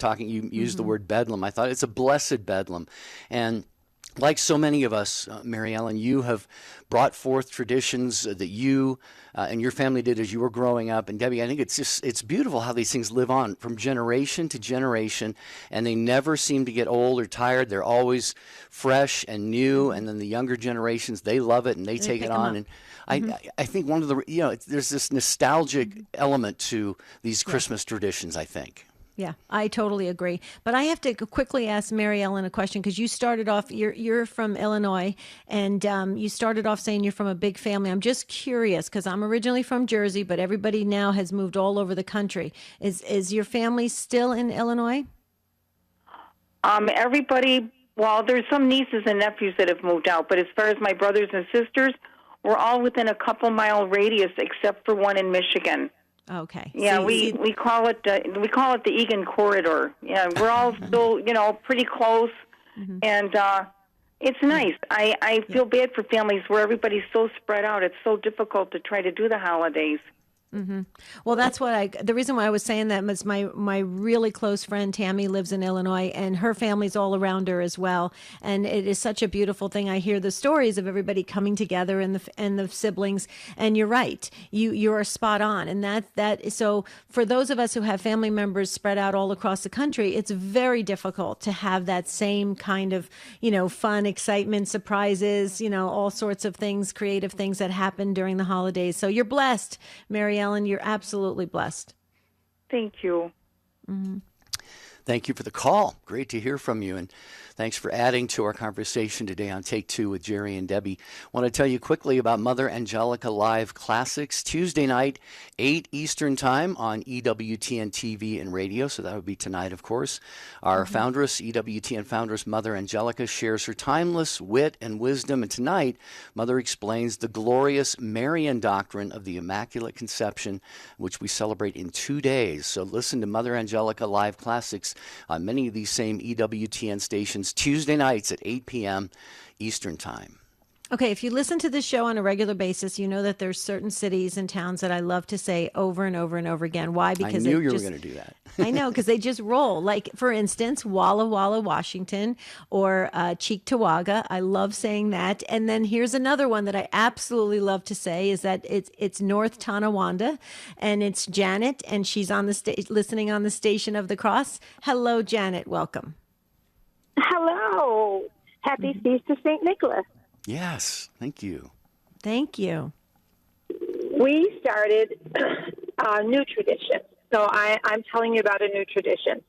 used the word bedlam. I thought it's a blessed bedlam. And like so many of us, Mary Ellen, you have brought forth traditions that you and your family did as you were growing up. And Debbie, I think it's beautiful how these things live on from generation to generation, and they never seem to get old or tired. They're always fresh and new. And then the younger generations, they love it and they take it on. And I think one of the, there's this nostalgic element to these Christmas traditions, I think. Yeah, I totally agree. But I have to quickly ask Mary Ellen a question, because you started off, you're from Illinois, and you started off saying you're from a big family. I'm just curious, because I'm originally from Jersey, but everybody now has moved all over the country. Is your family still in Illinois? Everybody, well, there's some nieces and nephews that have moved out, but as far as my brothers and sisters, we're all within a couple-mile radius, except for one in Michigan. Okay. Yeah, we call it the Egan Corridor. Yeah, we're all still pretty close, and it's nice. I feel bad for families where everybody's so spread out. It's so difficult to try to do the holidays. Well, that's what the reason why I was saying that was my really close friend Tammy lives in Illinois, and her family's all around her as well. And it is such a beautiful thing. I hear the stories of everybody coming together and the siblings. And you're right, you are spot on. And that so for those of us who have family members spread out all across the country, it's very difficult to have that same kind of fun, excitement, surprises, all sorts of things, creative things that happen during the holidays. So you're blessed, Mary Ellen, you're absolutely blessed. Thank you. Thank you for the call. Great to hear from you. And thanks for adding to our conversation today on Take Two with Jerry and Debbie. I want to tell you quickly about Mother Angelica Live Classics, Tuesday night, 8 Eastern Time on EWTN TV and radio. So that would be tonight, of course. Our foundress, EWTN foundress, Mother Angelica, shares her timeless wit and wisdom. And tonight, Mother explains the glorious Marian doctrine of the Immaculate Conception, which we celebrate in 2 days. So listen to Mother Angelica Live Classics on many of these same EWTN stations Tuesday nights at 8 p.m. Eastern Time. Okay, if you listen to this show on a regular basis, you know that there's certain cities and towns that I love to say over and over and over again. Why? Because I knew you were going to do that. I know, because they just roll. Like, for instance, Walla Walla, Washington, or Cheektowaga. I love saying that. And then here's another one that I absolutely love to say is that it's North Tonawanda, and it's Janet, and she's on the listening on the Station of the Cross. Hello, Janet. Welcome. Hello. Happy Feast of St. Nicholas. Yes, thank you. Thank you. We started a new tradition. So I'm telling you about a new tradition.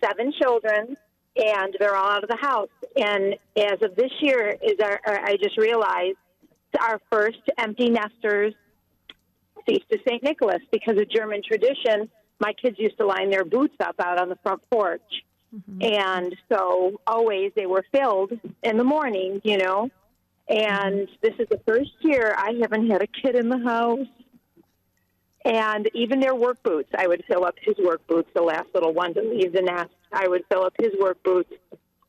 7 children, and they're all out of the house. And as of this year, I just realized our first empty nesters Feast of St. Nicholas, because of German tradition, my kids used to line their boots up out on the front porch. And so always they were filled in the morning, And this is the first year I haven't had a kid in the house. And even their work boots, I would fill up his work boots, the last little one to leave the nest. I would fill up his work boots.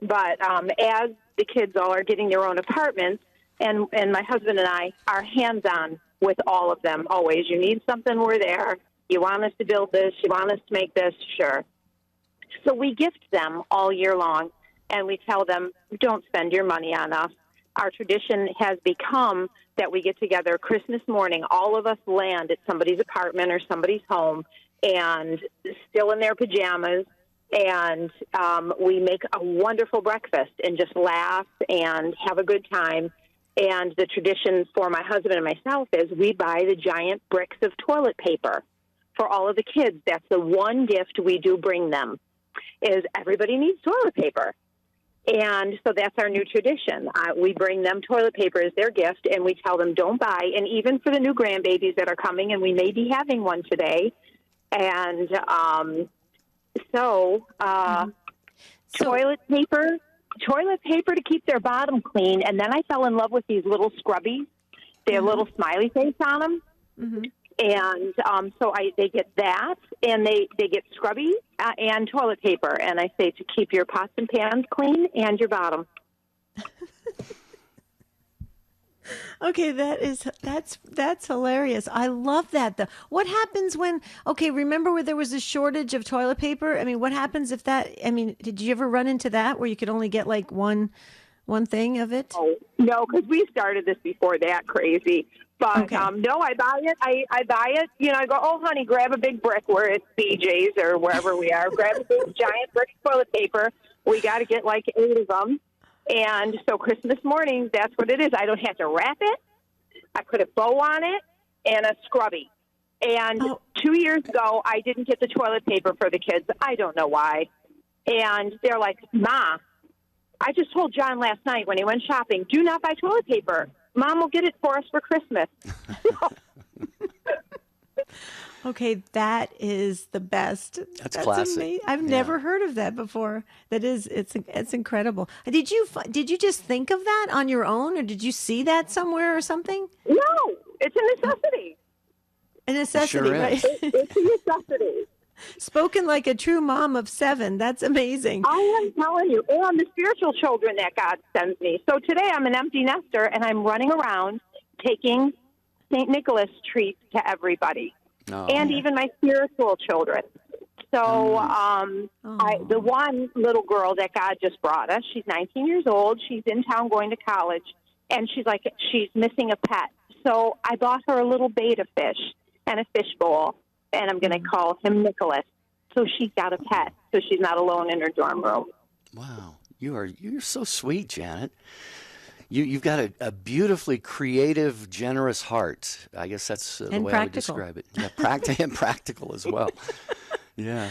But as the kids all are getting their own apartments, and my husband and I are hands-on with all of them, always. You need something, we're there. You want us to build this, you want us to make this, sure. So we gift them all year long, and we tell them, don't spend your money on us. Our tradition has become that we get together Christmas morning. All of us land at somebody's apartment or somebody's home, and still in their pajamas, and we make a wonderful breakfast and just laugh and have a good time. And the tradition for my husband and myself is we buy the giant bricks of toilet paper for all of the kids. That's the one gift we do bring them, is everybody needs toilet paper. And so that's our new tradition. We bring them toilet paper as their gift, and we tell them don't buy. And even for the new grandbabies that are coming, and we may be having one today. And toilet paper to keep their bottom clean. And then I fell in love with these little scrubbies. They have little smiley face on them. And so they get that, and they get scrubby and toilet paper. And I say to keep your pots and pans clean and your bottom. Okay, that's hilarious. I love that. What happens when? Okay, remember where there was a shortage of toilet paper? I mean, what happens if that? I mean, did you ever run into that where you could only get like one thing of it? Oh, no, because we started this before that crazy. But okay. No, I buy it. I buy it. I go, oh, honey, grab a big brick where it's BJ's or wherever we are. Grab a big giant brick of toilet paper. We got to get like 8 of them. And so Christmas morning, that's what it is. I don't have to wrap it. I put a bow on it and a scrubby. And 2 years ago, I didn't get the toilet paper for the kids. I don't know why. And they're like, Ma, I just told John last night when he went shopping, do not buy toilet paper. Mom will get it for us for Christmas. Okay, that is the best. That's classic. I've never heard of that before. It's incredible. Did you just think of that on your own, or did you see that somewhere or something? No, it's a necessity. A necessity, Sure is. right? It's a necessity. Spoken like a true mom of 7. That's amazing. I am telling you, and the spiritual children that God sends me. So today I'm an empty nester, and I'm running around taking St. Nicholas treats to everybody, and even my spiritual children. So the one little girl that God just brought us, she's 19 years old. She's in town going to college, and she's missing a pet. So I bought her a little betta fish and a fish bowl, and I'm going to call him Nicholas. So she's got a pet, so she's not alone in her dorm room. Wow, you're so sweet, Janet. You've got a beautifully creative, generous heart. I guess that's the way I would describe it. Yeah, and practical as well. Yeah.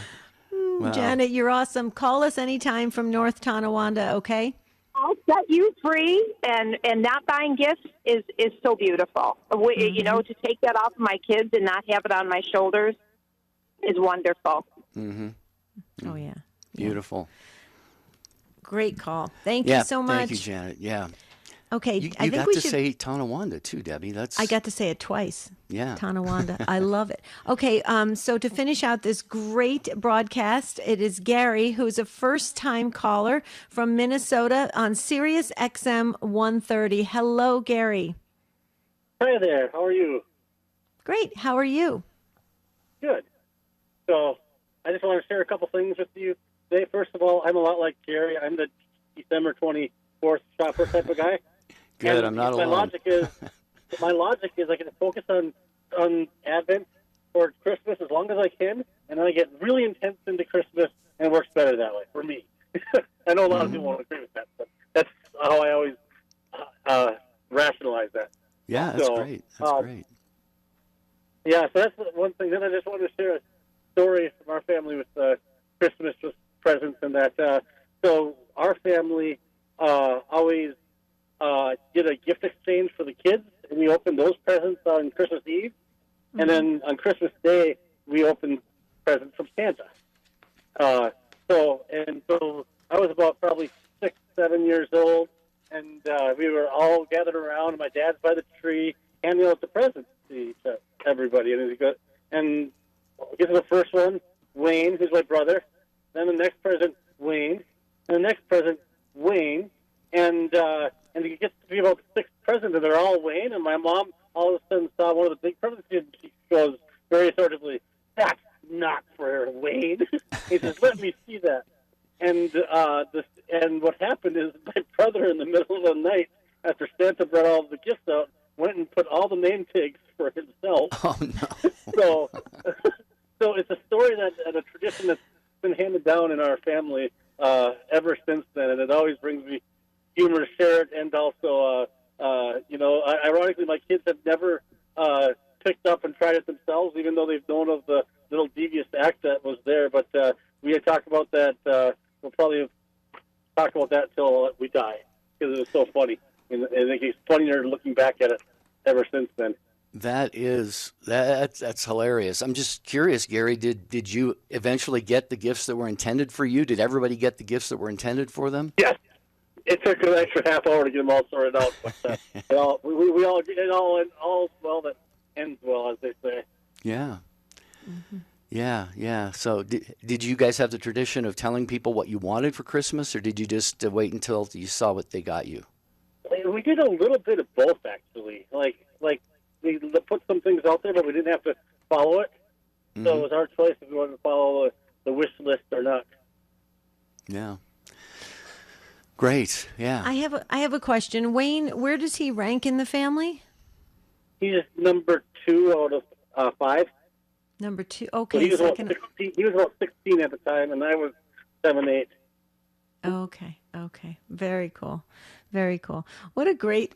Wow. Janet, you're awesome. Call us anytime from North Tonawanda, okay? I'll set you free, and not buying gifts is so beautiful. You know, to take that off of my kids and not have it on my shoulders is wonderful. Mm-hmm. Oh, yeah. Beautiful. Great call. Thank you so much. Thank you, Janet. Yeah. Okay, you I think got we to should say Tonawanda too, Debbie. I got to say it twice. Yeah. Tonawanda. I love it. Okay, so to finish out this great broadcast, it is Gary, who's a first-time caller from Minnesota on Sirius XM 130. Hello, Gary. Hi there. How are you? Great. How are you? Good. So I just want to share a couple things with you today. First of all, I'm a lot like Jerry. I'm the December 24th shopper type of guy. Good. And I'm not my alone. My logic is I can focus on Advent or Christmas as long as I can, and then I get really intense into Christmas, and it works better that way for me. I know a lot of people won't agree with that, but that's how I always rationalize that. Yeah, that's great. That's great. Yeah, so that's one thing. Then I just wanted to share a story from our family with Christmas presents and that. So our family always did a gift exchange for the kids, and we opened those presents on Christmas Eve. Mm-hmm. And then on Christmas Day, we opened presents from Santa. So I was about probably 6, 7 years old, and we were all gathered around, and my dad's by the tree, handing out the presents to everybody. And get to the first one, Wayne, who's my brother. Then the next present, Wayne. And the next present, Wayne. And it gets to be about the 6th present, and they're all Wayne. And my mom all of a sudden saw one of the big presents, and she goes very assertively, "That's not for Wayne." He says, "Let me see that." And what happened is my brother, in the middle of the night, after Santa brought all the gifts out, went and put all the name tags for himself. Oh no! So it's a story and a tradition that's been handed down in our family ever since then, and it always brings me humor to share it. And also, ironically, my kids have never picked up and tried it themselves, even though they've known of the little devious act that was there. But we had talked about that. We'll probably talk about that till we die, because it was so funny. And I think it's funnier looking back at it ever since then. That's hilarious. I'm just curious, Gary, did you eventually get the gifts that were intended for you? Did everybody get the gifts that were intended for them? Yes. It took an extra half hour to get them all sorted out, but it all well that ends well, as they say. Yeah. Mm-hmm. Yeah. So did you guys have the tradition of telling people what you wanted for Christmas, or did you just wait until you saw what they got you? We did a little bit of both, actually. Like we put some things out there, but we didn't have to follow it. Mm-hmm. So it was our choice if we wanted to follow the wish list or not. Yeah. Great. Yeah. I have a question. Wayne, where does he rank in the family? He's number 2 out of 5. Number 2. Okay. So he was about 16 at the time, and I was 7, 8. Okay. Very cool. Very cool. What a great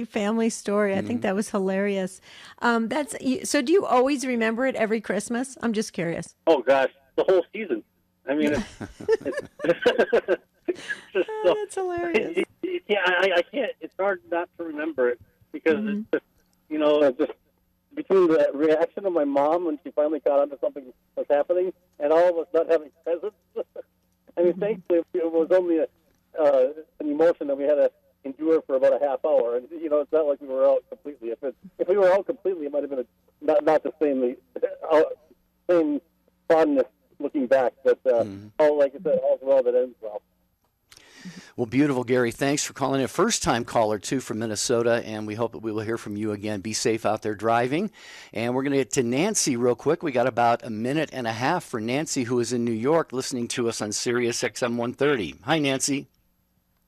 family story. I think that was hilarious. So do you always remember it every Christmas? I'm just curious. Oh gosh, the whole season. I mean, that's hilarious. I can't. It's hard not to remember it because it's just, just between the reaction of my mom when she finally caught on to something was happening and all of us not having presents. I mean, thankfully, it was only an emotion that we had to endure for about a half hour. And, it's not like we were out completely. If we were out completely, it might have been not the same fondness looking back. But, like I said, all's well that ends well. Well, beautiful, Gary. Thanks for calling in. First-time caller, too, from Minnesota, and we hope that we will hear from you again. Be safe out there driving. And we're going to get to Nancy real quick. We got about a minute and a half for Nancy, who is in New York, listening to us on Sirius XM 130. Hi, Nancy.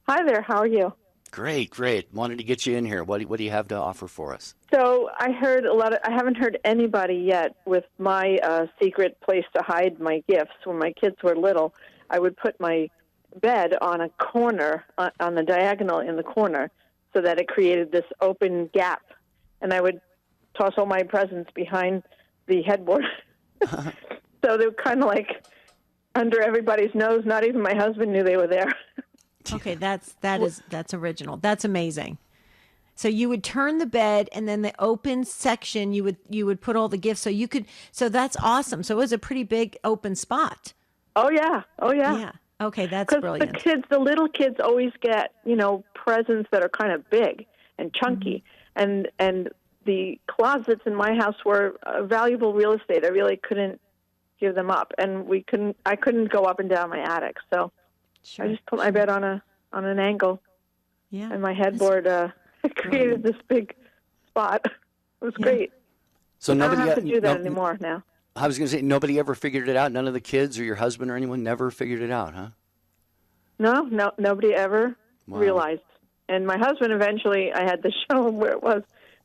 Hi there. How are you? Great. Wanted to get you in here. What do you have to offer for us? So I heard I haven't heard anybody yet with my secret place to hide my gifts. When my kids were little, I would put my bed on a corner, on the diagonal in the corner, so that it created this open gap. And I would toss all my presents behind the headboard. So they were kind of like under everybody's nose. Not even my husband knew they were there. Okay, that's original. That's amazing. So you would turn the bed, and then the open section you would put all the gifts. So that's awesome. So it was a pretty big open spot. Oh yeah. Yeah. Okay, that's brilliant. The little kids always get, presents that are kind of big and chunky. Mm-hmm. And the closets in my house were valuable real estate. I really couldn't give them up. And I couldn't go up and down my attic. So I just put my bed on an angle. Yeah. And my headboard created this big spot. It was great. So I don't have to do that anymore now. I was going to say, nobody ever figured it out? None of the kids or your husband or anyone never figured it out, huh? No, nobody ever realized. And my husband eventually, I had to show him where it was.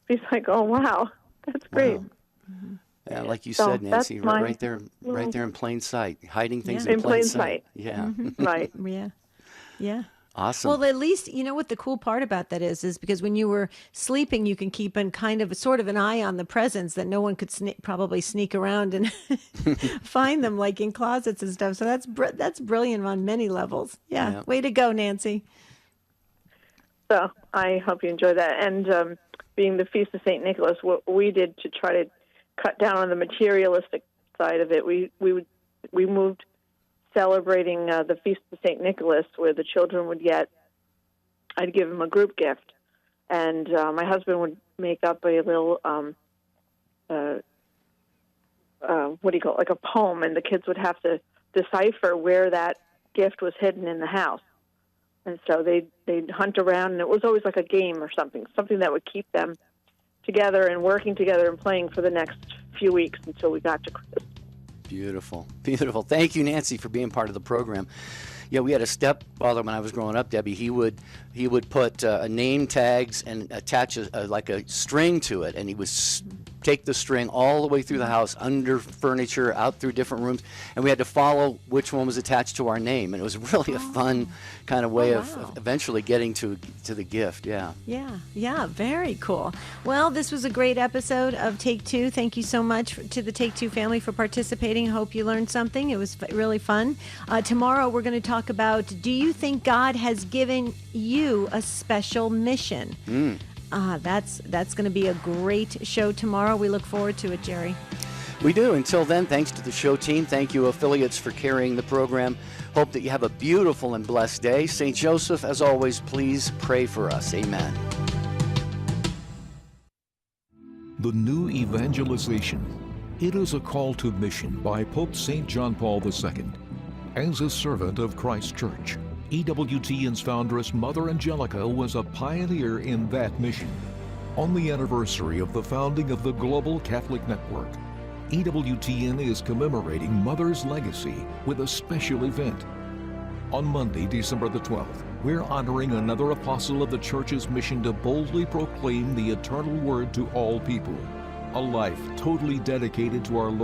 He's like, oh, wow, that's great. Wow. Yeah, like you said, Nancy, right there in plain sight, hiding things in plain sight. Yeah. Mm-hmm. Right. Yeah. Awesome. Well, at least, what the cool part about that is because when you were sleeping, you can keep sort of an eye on the presents that no one could probably sneak around and find them, like in closets and stuff. So that's brilliant on many levels. Yeah. Way to go, Nancy. So I hope you enjoy that. And being the Feast of St. Nicholas, what we did to try to cut down on the materialistic side of it, we moved celebrating the Feast of St. Nicholas, where the children would I'd give them a group gift, and my husband would make up a little, like a poem, and the kids would have to decipher where that gift was hidden in the house. And so they'd hunt around, and it was always like a game or something that would keep them together and working together and playing for the next few weeks until we got to Christmas. Beautiful. Thank you, Nancy, for being part of the program. Yeah, we had a stepfather when I was growing up, Debbie. He would put name tags and attach a string to it, and he would take the string all the way through the house, under furniture, out through different rooms, and we had to follow which one was attached to our name. And it was really a fun kind of way of eventually getting to the gift. Yeah. Yeah, very cool. Well, this was a great episode of Take Two. Thank you so much to the Take Two family for participating. Hope you learned something. It was really fun. Tomorrow we're going to talk about, do you think God has given you a special mission? That's going to be a great show tomorrow. We look forward to it, Jerry. We do. Until then, thanks to the show team. Thank you, affiliates, for carrying the program. Hope that you have a beautiful and blessed day. St. Joseph, as always, please pray for us. Amen. The new evangelization. It is a call to mission by Pope St. John Paul II. As a servant of Christ's Church, EWTN's foundress, Mother Angelica, was a pioneer in that mission. On the anniversary of the founding of the Global Catholic Network, EWTN is commemorating Mother's legacy with a special event. On Monday, December the 12th, we're honoring another apostle of the Church's mission to boldly proclaim the eternal word to all people. A life totally dedicated to our Lord